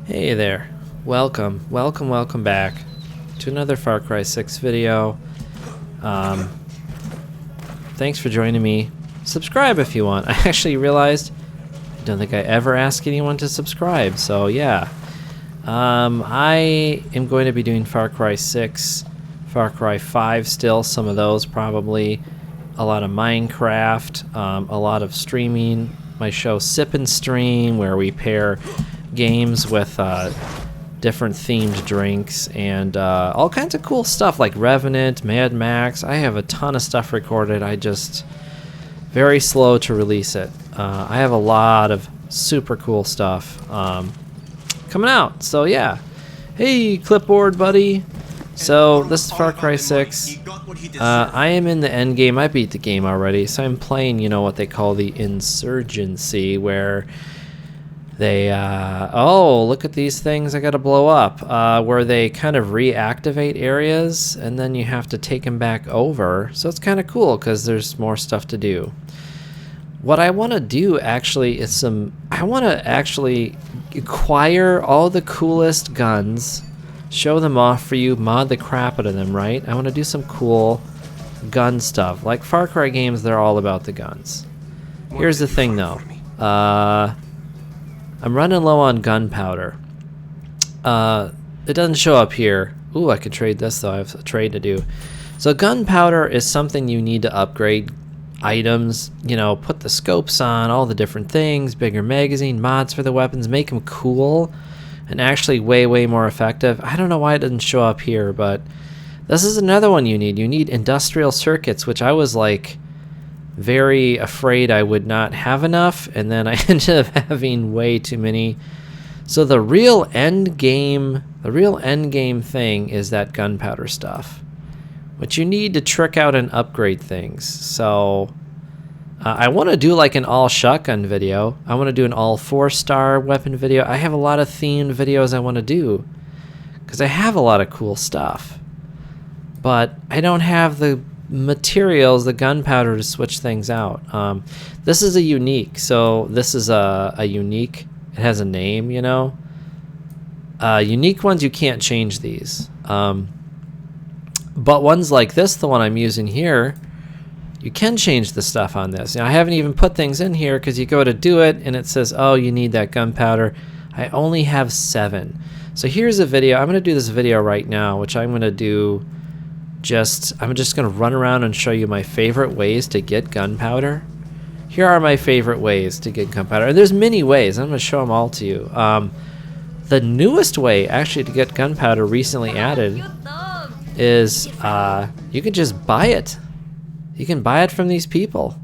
Hey there, welcome back to another Far Cry 6 video. Thanks for joining me. Subscribe if you want. I actually realized I don't think I ever ask anyone to subscribe, so yeah. I am going to be doing Far Cry 6, Far Cry 5 still, some of those probably, a lot of Minecraft, a lot of streaming, my show Sip and Stream, where we pair games with different themed drinks and all kinds of cool stuff like Revenant, Mad Max. I have a ton of stuff recorded. I just very slow to release it. I have a lot of super cool stuff coming out. So yeah, hey clipboard buddy. So this is Far Cry 6. I am in the end game. I beat the game already, so I'm playing, you know, what they call the insurgency, where they oh, look at these things I gotta blow up, where they kind of reactivate areas and then you have to take them back over. So it's kind of cool because there's more stuff to do. What I want to do actually is I want to actually acquire all the coolest guns, show them off for you, mod the crap out of them, right? I want to do some cool gun stuff. Like Far Cry games, they're all about the guns. Here's the thing though. I'm running low on gunpowder. It doesn't show up here. Ooh, I could trade this though. I have a trade to do. So gunpowder is something you need to upgrade items. You know, put the scopes on, all the different things, bigger magazine, mods for the weapons, make them cool and actually way more effective. I don't know why it doesn't show up here, but this is another one you need. You need industrial circuits, which I was like very afraid I would not have enough, and then I ended up having way too many. So the real end game thing is that gunpowder stuff, which you need to trick out and upgrade things. So I want to do like an all shotgun video. I want to do an all 4-star weapon video. I have a lot of themed videos I want to do because I have a lot of cool stuff, but I don't have the materials, the gunpowder, to switch things out. This is a unique, so this is a unique. It has a name, you know. Unique ones, you can't change these, but ones like this, the one I'm using here, you can change the stuff on this. Now I haven't even put things in here because you go to do it and it says, oh, you need that gunpowder. I only have 7. So here's a video. I'm going to do this video right now, which I'm going to do. I'm just going to run around and show you my favorite ways to get gunpowder. Here are my favorite ways to get gunpowder. And there's many ways. I'm going to show them all to you. The newest way actually to get gunpowder recently added is you can just buy it. You can buy it from these people.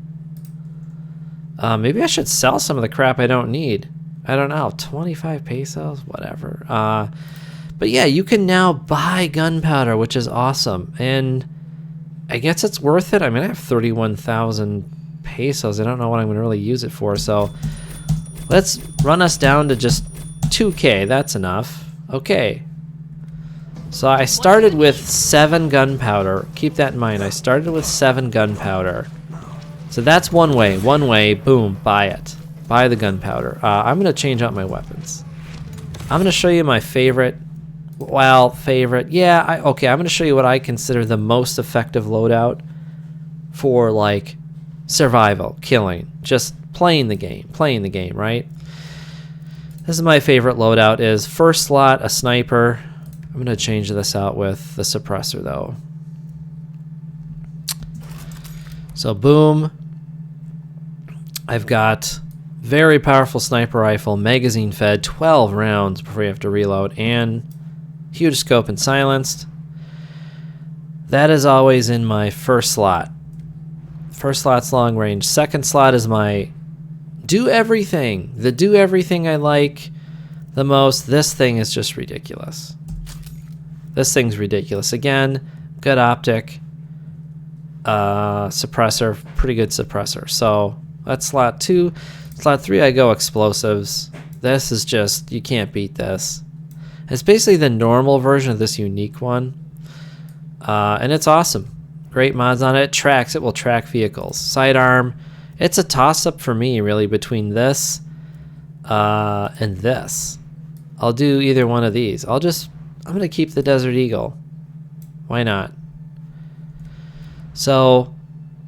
Maybe I should sell some of the crap I don't need. I don't know, 25 pesos, whatever. But yeah, you can now buy gunpowder, which is awesome. And I guess it's worth it. I mean, I have 31,000 pesos. I don't know what I'm going to really use it for. So let's run us down to just 2K. That's enough. Okay. So I started with 7 gunpowder. Keep that in mind. I started with 7 gunpowder. So that's one way. One way, boom, buy it. Buy the gunpowder. I'm going to change out my weapons. I'm going to show you my favorite. Well, favorite, yeah, okay, I'm going to show you what I consider the most effective loadout for, like, survival, killing, just playing the game, right? This is my favorite loadout, is first slot, a sniper. I'm going to change this out with the suppressor, though. So, boom. I've got very powerful sniper rifle, magazine fed, 12 rounds before you have to reload, and huge scope and silenced. That is always in my first slot. First slot's long range. Second slot is my do everything. The do everything I like the most. This thing is just ridiculous. This thing's ridiculous. Again, good optic. Suppressor, pretty good suppressor. So that's slot 2. Slot 3, I go explosives. This is just, you can't beat this. It's basically the normal version of this unique one, and it's awesome. Great mods on it. Tracks, it will track vehicles. Sidearm, it's a toss-up for me, really, between this and this. I'll do either one of these. I'm gonna keep the Desert Eagle. Why not? So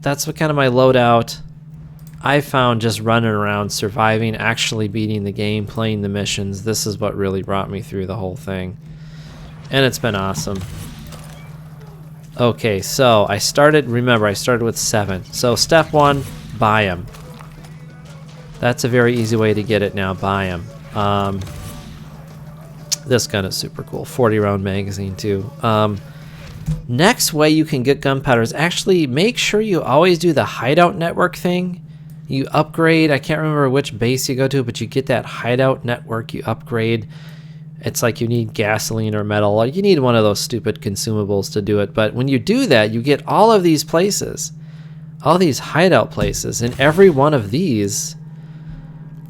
that's what kind of my loadout. I found just running around, surviving, actually beating the game, playing the missions. This is what really brought me through the whole thing. And it's been awesome. Okay, so remember, I started with 7. So step 1, buy them. That's a very easy way to get it now, buy them. This gun is super cool, 40 round magazine too. Next way you can get gunpowder is actually make sure you always do the hideout network thing. You upgrade, I can't remember which base you go to, but you get that hideout network, you upgrade. It's like you need gasoline or metal, or you need one of those stupid consumables to do it. But when you do that, you get all of these places, all these hideout places. In every one of these,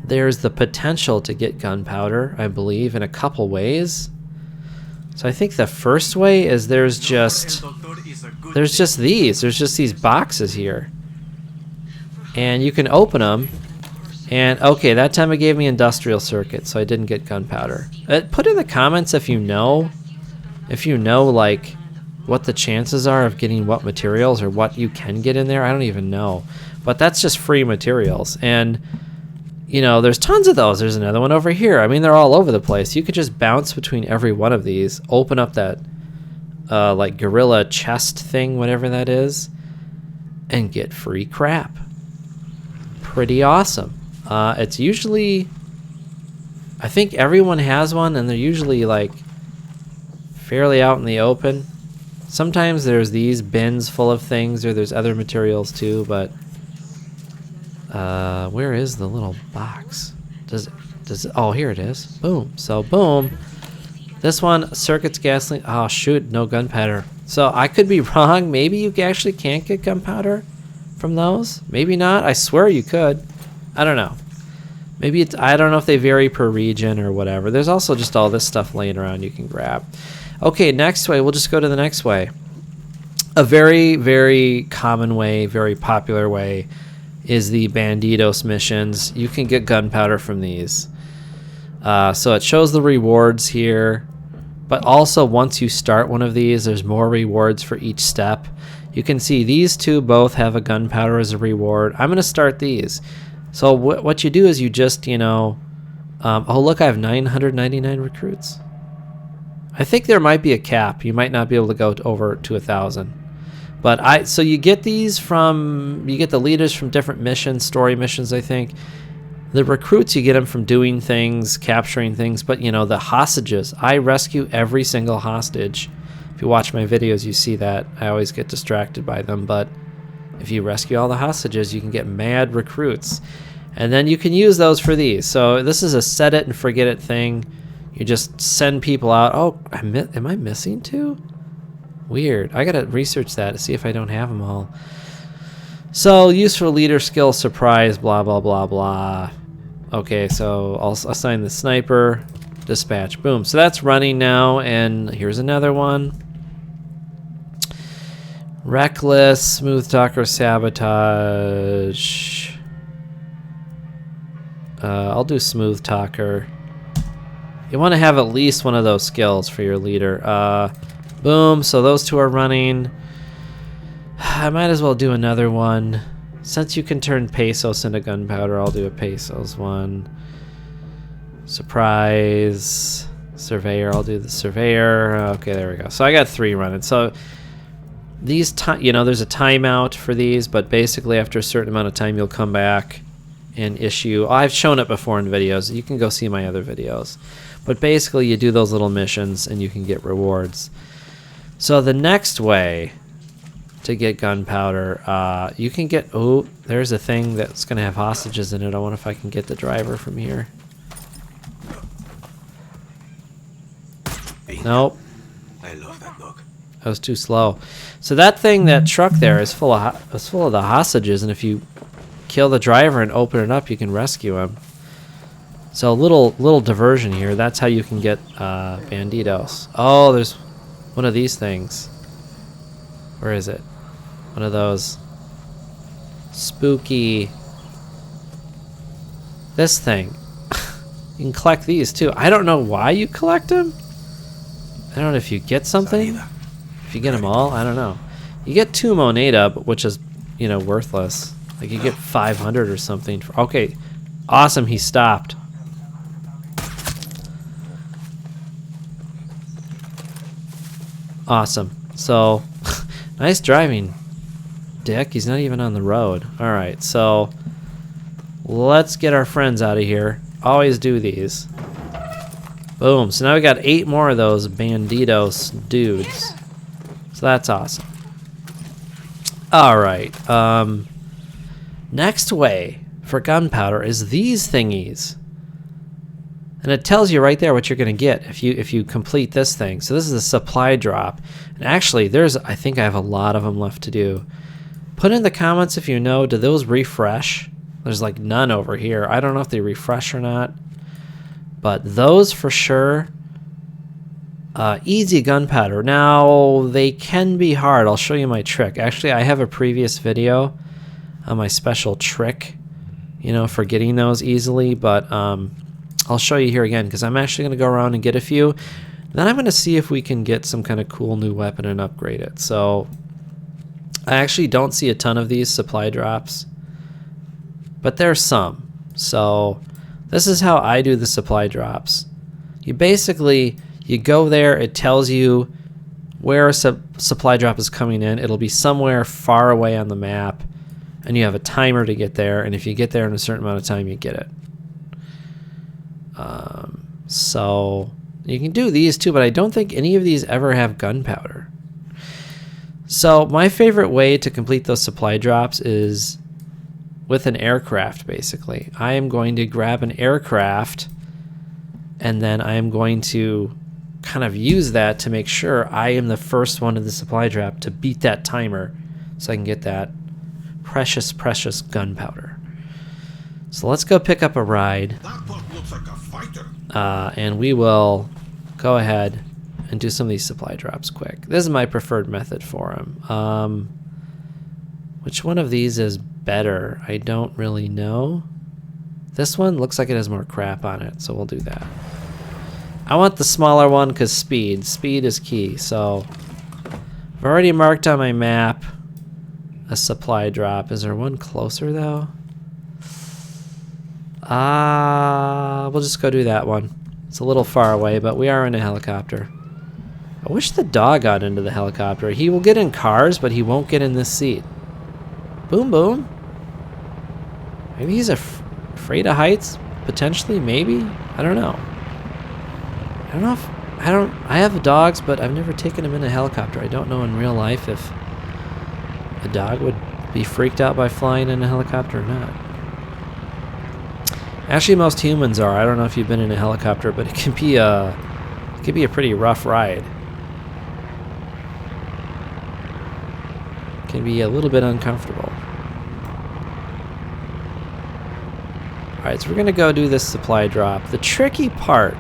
there's the potential to get gunpowder, I believe, in a couple ways. So I think the first way is there's just these boxes here. And you can open them, and okay, that time it gave me industrial circuit, so I didn't get gunpowder. Put in the comments if you know like what the chances are of getting what materials or what you can get in there. I don't even know, but that's just free materials, and you know, there's tons of those. There's another one over here. I mean, they're all over the place. You could just bounce between every one of these, open up that like gorilla chest thing, whatever that is, and get free crap. Pretty awesome. It's usually, I think everyone has one, and they're usually like fairly out in the open. Sometimes there's these bins full of things, or there's other materials too, but where is the little box? Oh, here it is. Boom. So boom. This one, circuits, gasoline. Oh shoot, no gunpowder. So I could be wrong. Maybe you actually can't get gunpowder from those. Maybe not. I swear you could. I don't know. Maybe it's, I don't know if they vary per region or whatever. There's also just all this stuff laying around you can grab. Okay, next way. We'll just go to the next way. A very, very common way, very popular way is the Banditos missions. You can get gunpowder from these. So it shows the rewards here. But also once you start one of these, there's more rewards for each step. You can see these two both have a gunpowder as a reward. I'm going to start these. So what you do is you just, you know, oh look, I have 999 recruits. I think there might be a cap. You might not be able to go over to 1,000. But so you get these from, you get the leaders from different missions, story missions, I think. The recruits, you get them from doing things, capturing things. But, you know, the hostages, I rescue every single hostage. If you watch my videos, you see that. I always get distracted by them, but if you rescue all the hostages, you can get mad recruits. And then you can use those for these. So this is a set it and forget it thing. You just send people out. Oh, am I missing two? Weird. I gotta research that to see if I don't have them all. So useful leader skill, surprise, blah, blah, blah, blah. Okay, so I'll assign the sniper, dispatch, boom. So that's running now, and here's another one. Reckless, smooth talker, sabotage. I'll do smooth talker. You want to have at least one of those skills for your leader. Boom, so those two are running. I might as well do another one. Since you can turn pesos into gunpowder, I'll do a pesos one. Surprise. Surveyor, I'll do the surveyor. Okay, there we go. So I got 3 running. So these, you know, there's a timeout for these, but basically after a certain amount of time, you'll come back and issue. I've shown it before in videos. You can go see my other videos. But basically, you do those little missions, and you can get rewards. So the next way to get gunpowder, you can get... Oh, there's a thing that's going to have hostages in it. I wonder if I can get the driver from here. Nope. I love that dog. I was too slow. So that thing, that truck there, is full of the hostages, and if you kill the driver and open it up, you can rescue him. So a little diversion here. That's how you can get banditos. Oh, there's one of these things. Where is it? One of those spooky. This thing. You can collect these too. I don't know why you collect them. I don't know if you get something. If you get them all, I don't know. You get 2 moneda, which is, you know, worthless. Like you get 500 or something. Okay, awesome. He stopped. Awesome. So, nice driving, Dick. He's not even on the road. All right, so let's get our friends out of here. Always do these. Boom. So now we got 8 more of those banditos dudes. So that's awesome. All right. Next way for gunpowder is these thingies. And it tells you right there what you're going to get if you complete this thing. So this is a supply drop. And actually, I think I have a lot of them left to do. Put in the comments if you know, do those refresh? There's like none over here. I don't know if they refresh or not. But those for sure. Easy gunpowder. Now, they can be hard. I'll show you my trick. Actually, I have a previous video on my special trick, you know, for getting those easily. But I'll show you here again because I'm actually going to go around and get a few. Then I'm going to see if we can get some kind of cool new weapon and upgrade it. So I actually don't see a ton of these supply drops, but there's some. So this is how I do the supply drops. You basically, you go there, it tells you where a supply drop is coming in. It'll be somewhere far away on the map, and you have a timer to get there, and if you get there in a certain amount of time, you get it. So you can do these too, but I don't think any of these ever have gunpowder. So my favorite way to complete those supply drops is with an aircraft, basically. I am going to grab an aircraft, and then I am going to kind of use that to make sure I am the first one in the supply drop to beat that timer so I can get that precious, precious gunpowder. So let's go pick up a ride. Looks like a fighter. And we will go ahead and do some of these supply drops quick. This is my preferred method for them. Which one of these is better? I don't really know. This one looks like it has more crap on it, so we'll do that. I want the smaller one because speed. Speed is key. So I've already marked on my map a supply drop. Is there one closer though? We'll just go do that one. It's a little far away, but we are in a helicopter. I wish the dog got into the helicopter. He will get in cars, but he won't get in this seat. Boom, boom. Maybe he's afraid of heights? Potentially, maybe? I don't know. I don't know if... I have dogs, but I've never taken them in a helicopter. I don't know in real life if a dog would be freaked out by flying in a helicopter or not. Actually, most humans are. I don't know if you've been in a helicopter, but it can be a pretty rough ride. It can be a little bit uncomfortable. Alright, so we're going to go do this supply drop. The tricky part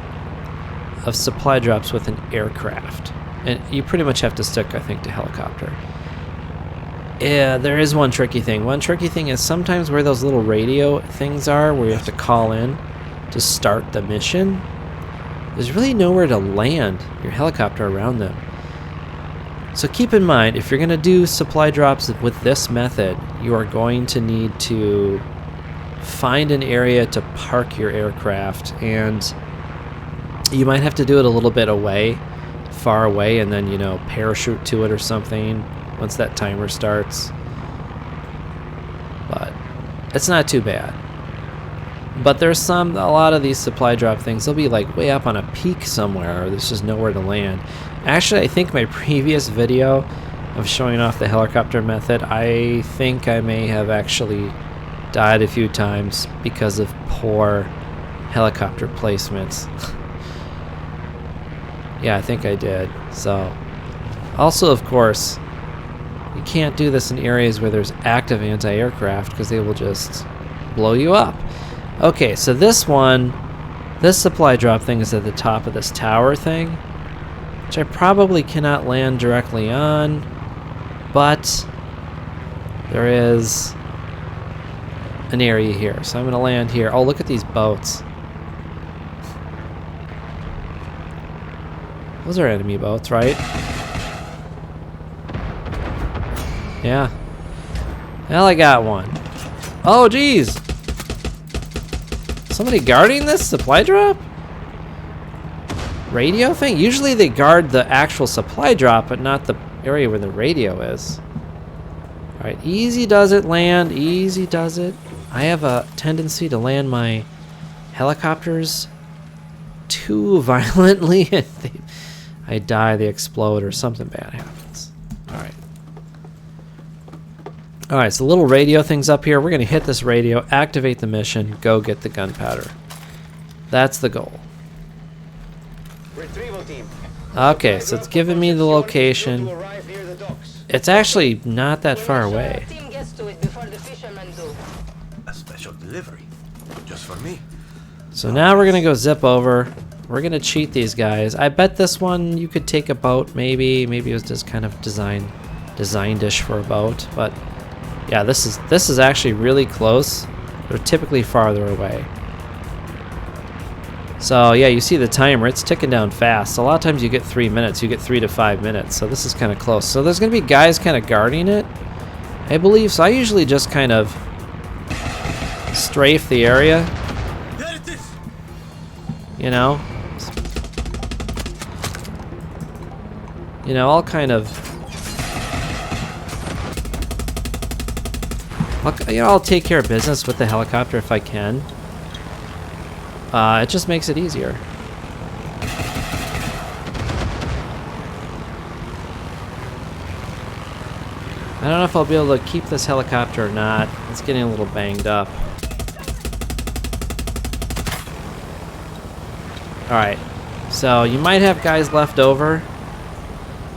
of supply drops with an aircraft, and you pretty much have to stick, I think, to helicopter. Yeah, there is one tricky thing. One tricky thing is sometimes where those little radio things are, where you have to call in to start the mission, there's really nowhere to land your helicopter around them. So keep in mind, if you're going to do supply drops with this method, you are going to need to find an area to park your aircraft, and you might have to do it a little bit away, far away, and then, you know, parachute to it or something once that timer starts. But it's not too bad. But there's a lot of these supply drop things, they'll be like way up on a peak somewhere, or there's just nowhere to land. Actually, I think my previous video of showing off the helicopter method, I think I may have actually died a few times because of poor helicopter placements. Yeah, I think I did. So, also, of course, you can't do this in areas where there's active anti-aircraft because they will just blow you up. Okay, so this supply drop thing is at the top of this tower thing, which I probably cannot land directly on, but there is an area here. So I'm going to land here. Oh, look at these boats. Those are enemy boats, right? Yeah. Well, I got one. Oh, geez. Somebody guarding this supply drop? Radio thing? Usually they guard the actual supply drop, but not the area where the radio is. Alright, easy does it, land. Easy does it. I have a tendency to land my helicopters too violently. I die, they explode, or something bad happens. Alright. Alright, so little radio thing's up here. We're going to hit this radio, activate the mission, go get the gunpowder. That's the goal. Retrieval team. Okay, so it's giving me the location. It's actually not that far away. A special delivery. Just for me. So now we're going to go zip over. We're going to cheat these guys. I bet this one you could take a boat, maybe. Maybe it was just kind of designed-ish for a boat. But yeah, this is actually really close. They're typically farther away. So yeah, you see the timer, it's ticking down fast. So a lot of times you get 3 minutes, you get 3 to 5 minutes. So this is kind of close. So there's going to be guys kind of guarding it, I believe. So I usually just kind of strafe the area. There it is. You know? I'll kind of... I'll take care of business with the helicopter if I can. It just makes it easier. I don't know if I'll be able to keep this helicopter or not. It's getting a little banged up. Alright, so you might have guys left over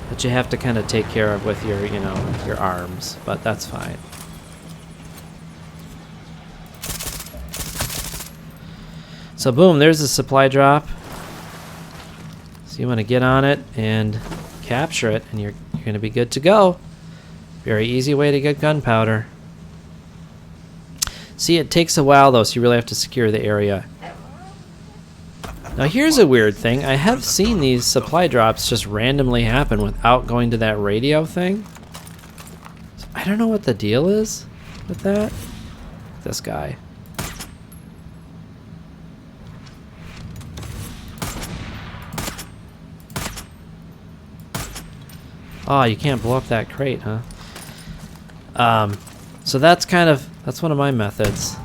that you have to kind of take care of with your, your arms, but that's fine. So boom, there's the supply drop. So you want to get on it and capture it, and you're going to be good to go. Very easy way to get gunpowder. See, it takes a while though, so you really have to secure the area. Now here's a weird thing. I have seen these supply drops just randomly happen without going to that radio thing. So I don't know what the deal is with that. This guy. Oh, you can't blow up that crate, huh? So that's one of my methods.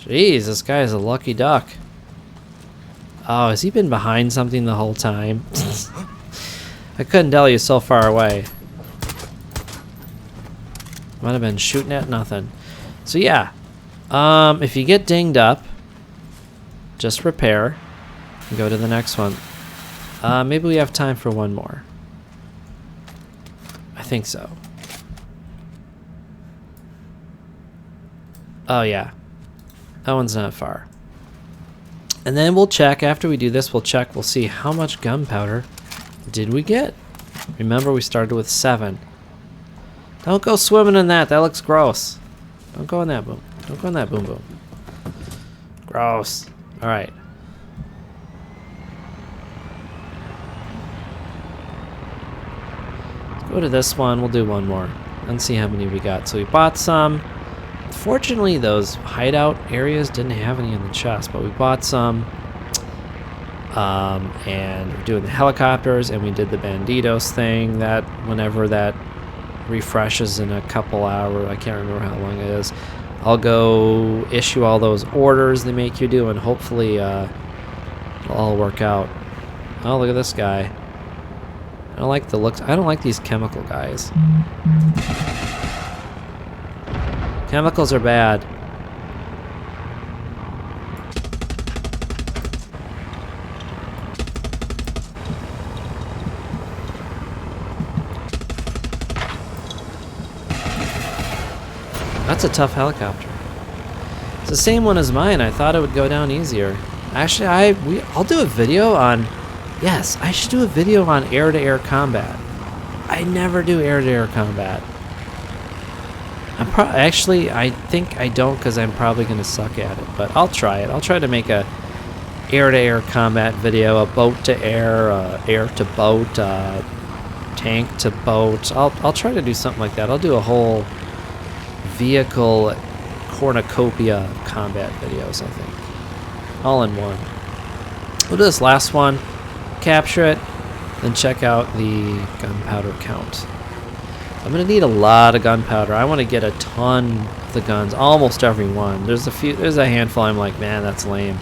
Jeez, this guy is a lucky duck. Oh, has he been behind something the whole time? I couldn't tell, you so far away. Might have been shooting at nothing. So yeah, if you get dinged up, just repair and go to the next one. Maybe we have time for one more. I think so. Oh yeah, that one's not far. And then we'll check, after we do this, we'll see how much gunpowder did we get. Remember, we started with 7. Don't go swimming in that, that looks gross. Don't go in that boom. Don't go in that boom boom. Gross. Alright. Go to this one, we'll do one more and see how many we got. So we bought some. Fortunately, those hideout areas didn't have any in the chest, but we bought some. And we're doing the helicopters, and we did the banditos thing that whenever that refreshes in a couple hours, I can't remember how long it is, I'll go issue all those orders they make you do, and hopefully it'll all work out. Oh, look at this guy. I don't like the looks. I don't like these chemical guys. Chemicals are bad. That's a tough helicopter. It's the same one as mine. I thought it would go down easier. Actually, I'll do a video on... Yes, I should do a video on air-to-air combat. I never do air-to-air combat. Actually, I think I don't, because I'm probably going to suck at it. But I'll try it. I'll try to make a air-to-air combat video, a boat-to-air, air-to-boat, tank-to-boat. I'll try to do something like that. I'll do a whole vehicle cornucopia of combat videos, I think. All in one. We'll do this last one, capture it, then check out the gunpowder count. I'm gonna need a lot of gunpowder. I want to get a ton of the guns, almost every one. There's a handful I'm like, man, that's lame.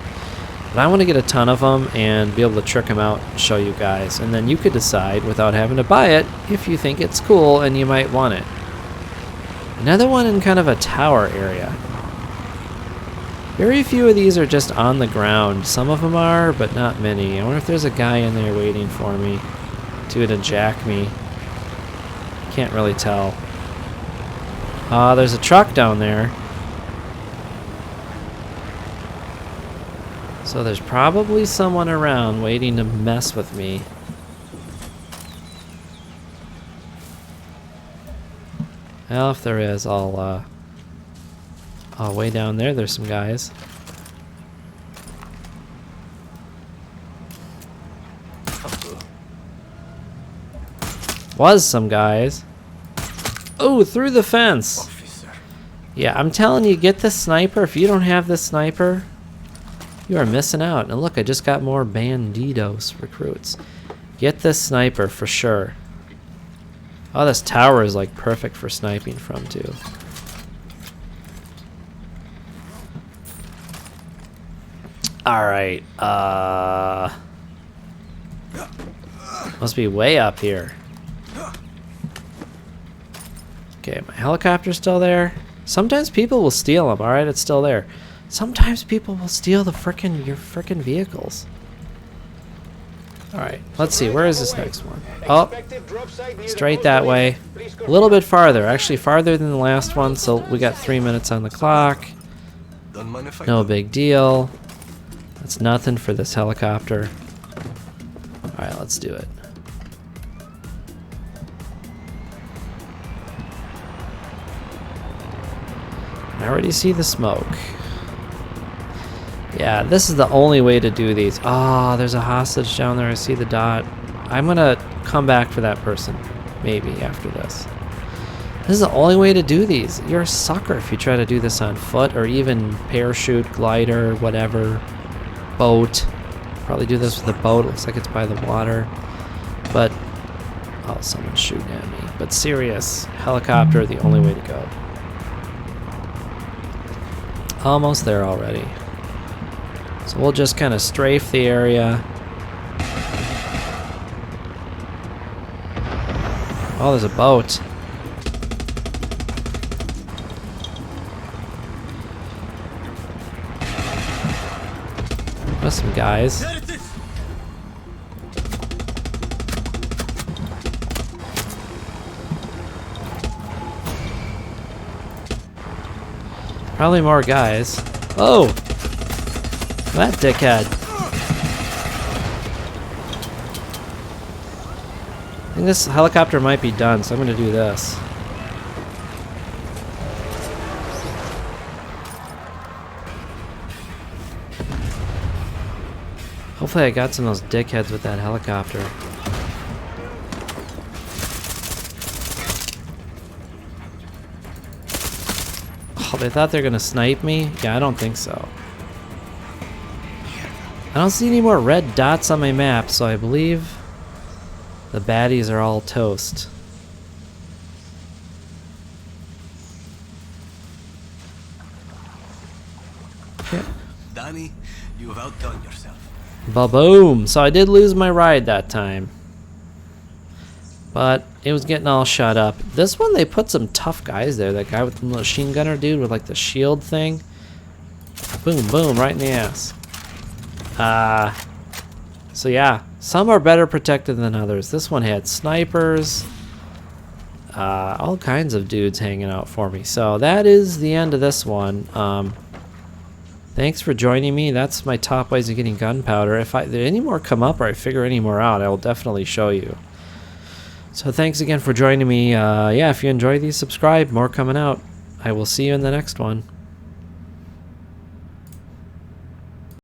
But I want to get a ton of them and be able to trick them out and show you guys. And then you could decide without having to buy it if you think it's cool and you might want it. Another one in kind of a tower area. Very few of these are just on the ground. Some of them are, but not many. I wonder if there's a guy in there waiting for me to jack me. Can't really tell. There's a truck down there. So there's probably someone around waiting to mess with me. Well, if there is, I'll way down there, there's some guys. Was some guys. Oh, through the fence. Officer. Yeah, I'm telling you, get the sniper. If you don't have the sniper, you are missing out. And look, I just got more banditos recruits. Get this sniper for sure. Oh, this tower is like perfect for sniping from too. Alright, must be way up here. Okay, my helicopter's still there. Sometimes people will steal them. Alright, it's still there. Sometimes people will steal your frickin' vehicles. Alright, let's see. Where is this next one? Oh, straight that way. A little bit farther. Actually, farther than the last one, so we got 3 minutes on the clock. No big deal. That's nothing for this helicopter. Alright, let's do it. I already see the smoke. Yeah, this is the only way to do these. Ah, there's a hostage down there. I see the dot. I'm gonna come back for that person. Maybe after this. This is the only way to do these. You're a sucker if you try to do this on foot or even parachute, glider, whatever. Boat. Probably do this with a boat. Looks like it's by the water. But, oh, someone's shooting at me. But serious, helicopter, the only way to go. Almost there already. So we'll just kind of strafe the area. Oh, there's a boat. There's some guys. Probably more guys. Oh! That dickhead. I think this helicopter might be done, so I'm going to do this. Hopefully I got some of those dickheads with that helicopter. Oh, they thought they were going to snipe me? Yeah, I don't think so. I don't see any more red dots on my map, so I believe the baddies are all toast. Okay. Danny, you have outdone yourself. Ba-boom! So I did lose my ride that time. But it was getting all shut up. This one, they put some tough guys there. That guy with the machine gunner dude with like the shield thing. Boom, boom, right in the ass. So yeah, some are better protected than others. This one had snipers, all kinds of dudes hanging out for me. So that is the end of this one. Thanks for joining me. That's my top ways of getting gunpowder. If there any more come up or I figure any more out, I will definitely show you. So thanks again for joining me. Yeah, if you enjoy these, subscribe. More coming out. I will see you in the next one.